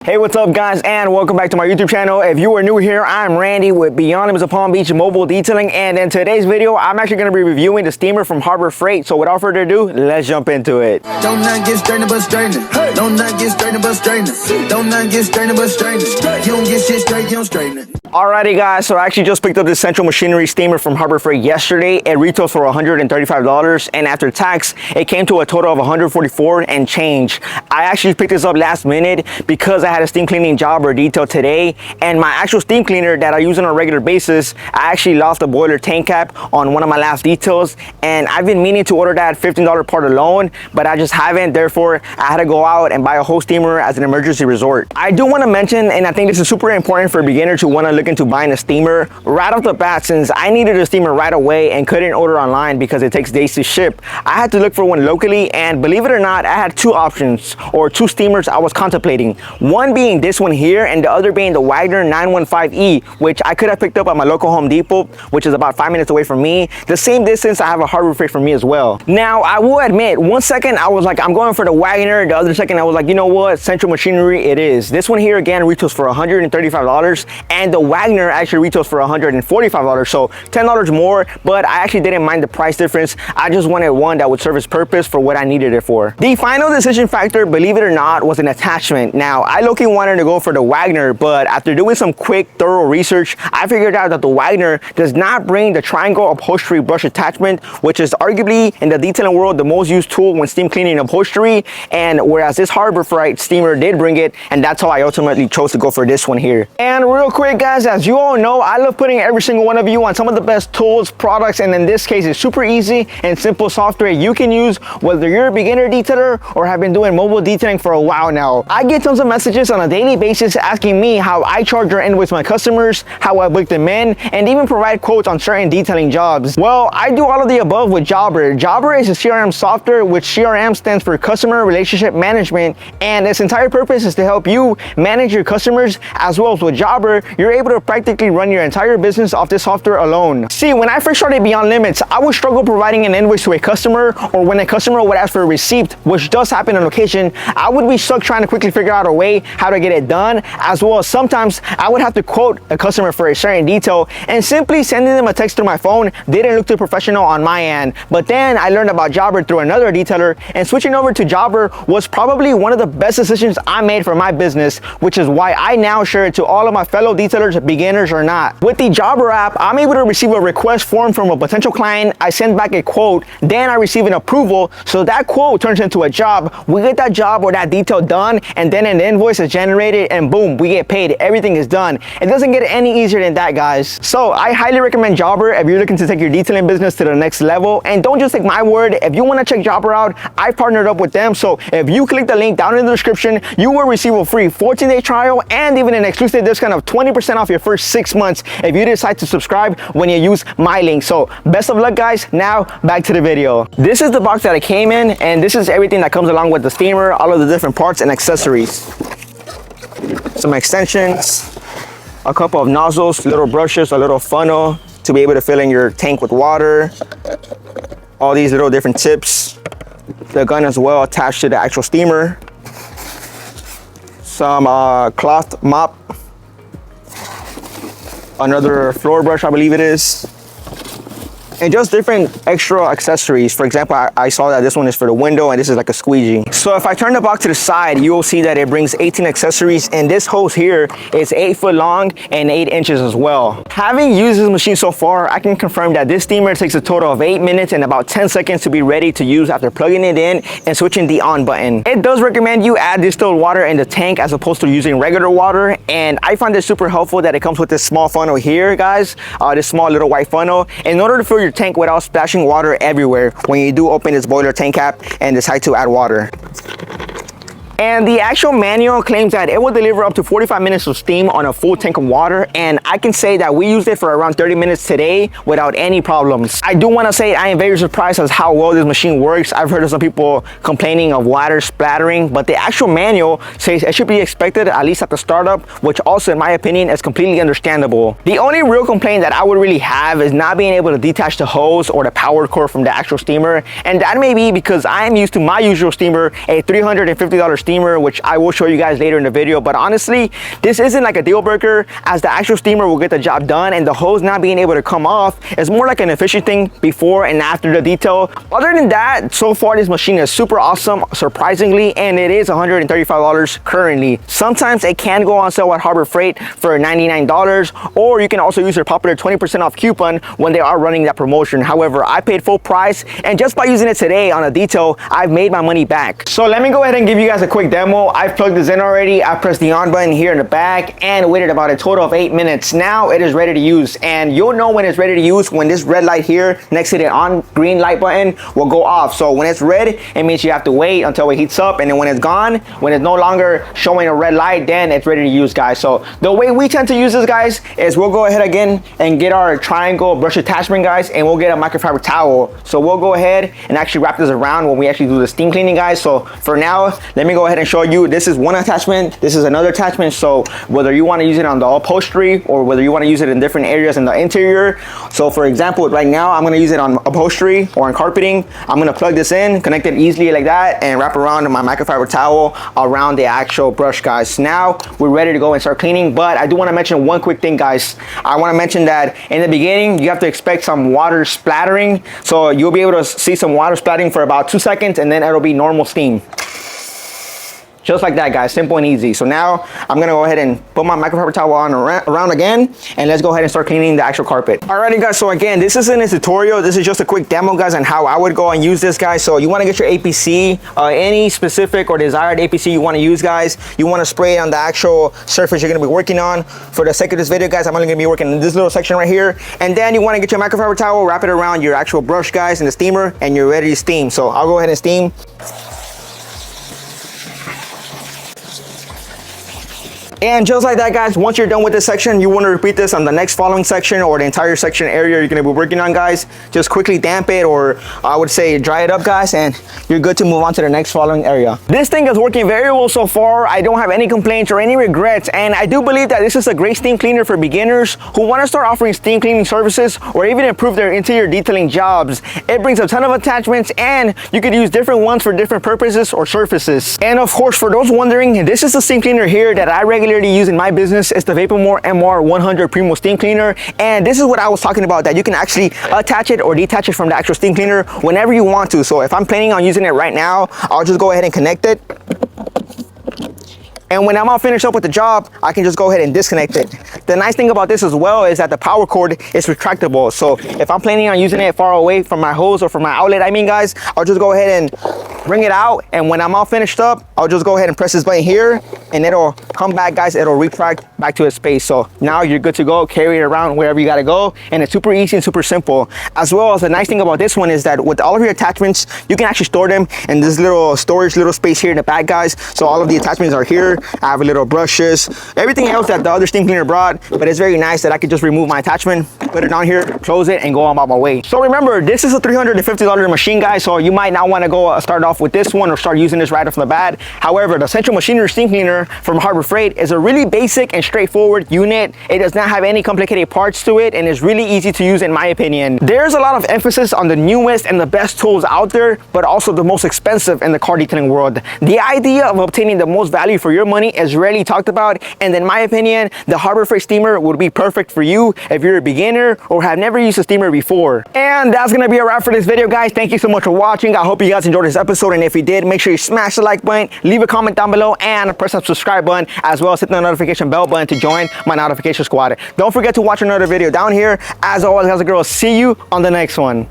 Hey, what's up guys, and welcome back to my YouTube channel. If you are new here, I'm Randy with Beyond Limits of Palm Beach Mobile Detailing, and in today's video I'm actually going to be reviewing the steamer from Harbor Freight. So without further ado, let's jump into it. Don't not get strained but straightening. Don't not get strained but straightening. Don't not get strained but straightening. You don't get shit straight, you don't straighten it. Alrighty guys, so I actually just picked up this Central Machinery steamer from Harbor Freight yesterday. It retails for $135, and after tax it came to a total of $144 and change. I actually picked this up last minute because I had a steam cleaning job or detail today, and my actual steam cleaner that I use on a regular basis, I actually lost the boiler tank cap on one of my last details, and I've been meaning to order that $15 part alone, but I just haven't. Therefore I had to go out and buy a whole steamer as an emergency resort. I do want to mention, and I think this is super important for a beginner to want to look into buying a steamer right off the bat, since I needed a steamer right away and couldn't order online because it takes days to ship. I had to look for one locally, and believe it or not, I had two options, or two steamers I was contemplating. One being this one here, and the other being the Wagner 915E, which I could have picked up at my local Home Depot, which is about 5 minutes away from me. The same distance I have a Harbor Freight for me as well. Now I will admit, one second I was like, I'm going for the Wagner. The other second I was like, you know what, Central Machinery it is. This one here again retails for $135, and the Wagner actually retails for $145, so $10 more, but I actually didn't mind the price difference. I just wanted one that would serve its purpose for what I needed it for. The final decision factor, believe it or not, was an attachment. Now I low-key wanted to go for the Wagner, but after doing some quick thorough research, I figured out that the Wagner does not bring the triangle upholstery brush attachment, which is arguably in the detailing world the most used tool when steam cleaning upholstery, and whereas this Harbor Freight steamer did bring it, and that's how I ultimately chose to go for this one here. And real quick guys, as you all know, I love putting every single one of you on some of the best tools, products, and in this case it's super easy and simple software you can use whether you're a beginner detailer or have been doing mobile detailing for a while now. I get tons of messages on a daily basis asking me how I charge or invoice my customers, how I book them in, and even provide quotes on certain detailing jobs. Well, I do all of the above with Jobber. Jobber is a CRM software, which CRM stands for Customer Relationship Management, and its entire purpose is to help you manage your customers, as well as with Jobber, you're able to practically run your entire business off this software alone. See, when I first started Beyond Limits, I would struggle providing an invoice to a customer, or when a customer would ask for a receipt, which does happen on occasion, I would be stuck trying to quickly figure out a way how to get it done, as well as sometimes I would have to quote a customer for a certain detail, and simply sending them a text through my phone didn't look too professional on my end. But then I learned about Jobber through another detailer, and switching over to Jobber was probably one of the best decisions I made for my business, which is why I now share it to all of my fellow detailers, beginners or not. With the Jobber app, I'm able to receive a request form from a potential client. I send back a quote, then I receive an approval, so that quote turns into a job. We get that job or that detail done, and then an invoice is generated, and boom, we get paid. Everything is done. It doesn't get any easier than that, guys. So I highly recommend Jobber if you're looking to take your detailing business to the next level. And don't just take my word, if you want to check Jobber out, I partnered up with them, so if you click the link down in the description, you will receive a free 14-day trial and even an exclusive discount of 20% off your first 6 months if you decide to subscribe when you use my link. So best of luck guys. Now back to the video. This is the box that it came in, and this is everything that comes along with the steamer, all of the different parts and accessories. Some extensions, a couple of nozzles, little brushes, a little funnel to be able to fill in your tank with water, all these little different tips, the gun as well attached to the actual steamer, some cloth mop, another floor brush I believe it is, and just different extra accessories. For example, I saw that this one is for the window, and this is like a squeegee. So if I turn the box to the side, you will see that it brings 18 accessories, and this hose here is 8 foot long and 8 inches as well. Having used this machine so far, I can confirm that this steamer takes a total of 8 minutes and about 10 seconds to be ready to use after plugging it in and switching the on button. It does recommend you add distilled water in the tank as opposed to using regular water, and I find it super helpful that it comes with this small funnel here, guys, this small little white funnel, in order to fill your tank without splashing water everywhere when you do open this boiler tank cap and decide to add water. And the actual manual claims that it will deliver up to 45 minutes of steam on a full tank of water, and I can say that we used it for around 30 minutes today without any problems. I do want to say I am very surprised as how well this machine works. I've heard of some people complaining of water splattering, but the actual manual says it should be expected at least at the startup, which also in my opinion is completely understandable. The only real complaint that I would really have is not being able to detach the hose or the power cord from the actual steamer, and that may be because I am used to my usual steamer, a $350 steamer steamer, which I will show you guys later in the video. But honestly, this isn't like a deal breaker, as the actual steamer will get the job done, and the hose not being able to come off is more like an efficient thing before and after the detail. Other than that, so far this machine is super awesome, surprisingly, and it is $135 currently. Sometimes it can go on sale at Harbor Freight for $99, or you can also use their popular 20% off coupon when they are running that promotion. However, I paid full price, and just by using it today on a detail, I've made my money back. So let me go ahead and give you guys a quick demo. I've plugged this in already. I pressed the on button here in the back and waited about a total of 8 minutes. Now it is ready to use, and you'll know when it's ready to use when this red light here next to the on green light button will go off. So when it's red, it means you have to wait until it heats up, and then when it's gone, when it's no longer showing a red light, then it's ready to use, guys. So the way we tend to use this, guys, is we'll go ahead again and get our triangle brush attachment, guys, and we'll get a microfiber towel. So we'll go ahead and actually wrap this around when we actually do the steam cleaning, guys. So for now, let me go ahead and show you. This is one attachment, this is another attachment. So whether you want to use it on the upholstery or whether you want to use it in different areas in the interior. So for example, right now I'm going to use it on upholstery or on carpeting. I'm going to plug this in, connect it easily like that, and wrap around my microfiber towel around the actual brush, guys. Now we're ready to go and start cleaning. But I do want to mention one quick thing, guys. I want to mention that in the beginning you have to expect some water splattering. So you'll be able to see some water splattering for about 2 seconds, and then it'll be normal steam. Just like that, guys, simple and easy. So now I'm gonna go ahead and put my microfiber towel on around again, and let's go ahead and start cleaning the actual carpet. Alrighty, guys, so again, this isn't a tutorial. This is just a quick demo, guys, on how I would go and use this, guys. So you wanna get your APC, any specific or desired APC you wanna use, guys. You wanna spray it on the actual surface you're gonna be working on. For the sake of this video, guys, I'm only gonna be working in this little section right here. And then you wanna get your microfiber towel, wrap it around your actual brush, guys, in the steamer, and you're ready to steam. So I'll go ahead and steam. And just like that, guys, once you're done with this section, you want to repeat this on the next following section or the entire section area you're going to be working on, guys. Just quickly damp it, or I would say dry it up, guys, and you're good to move on to the next following area. This thing is working very well so far. I don't have any complaints or any regrets, and I do believe that this is a great steam cleaner for beginners who want to start offering steam cleaning services or even improve their interior detailing jobs. It brings a ton of attachments, and you could use different ones for different purposes or surfaces. And of course, for those wondering, this is the steam cleaner here that I regularly use in my business. Is the Vapormore MR100 Primo steam cleaner, and this is what I was talking about, that you can actually attach it or detach it from the actual steam cleaner whenever you want to. So if I'm planning on using it right now, I'll just go ahead and connect it, and when I'm all finished up with the job, I can just go ahead and disconnect it. The nice thing about this as well is that the power cord is retractable. So if I'm planning on using it far away from my hose or from my outlet, I mean, guys, I'll just go ahead and bring it out, and when I'm all finished up, I'll just go ahead and press this button here, and it'll come back, guys. It'll retract back to its space. So now you're good to go, carry it around wherever you gotta go, and it's super easy and super simple. As well as the nice thing about this one is that with all of your attachments, you can actually store them in this little storage little space here in the back, guys. So all of the attachments are here. I have little brushes, everything else that the other steam cleaner brought, but it's very nice that I could just remove my attachment, put it on here, close it, and go on about my way. So remember, this is a $350 machine, guys, so you might not want to go start off with this one or start using this right off the bat. However, the Central Machinery steam cleaner from Harbor Freight is a really basic and straightforward unit. It does not have any complicated parts to it, and is really easy to use in my opinion. There's a lot of emphasis on the newest and the best tools out there, but also the most expensive in the car detailing world. The idea of obtaining the most value for your money is rarely talked about, and in my opinion, the Harbor Freight steamer would be perfect for you if you're a beginner or have never used a steamer before. And that's gonna be a wrap for this video, guys. Thank you so much for watching. I hope you guys enjoyed this episode, and if you did, make sure you smash the like button, leave a comment down below, and press that subscribe button, as well as hit the notification bell button to join my notification squad. Don't forget to watch another video down here. As always, guys and girls, see you on the next one.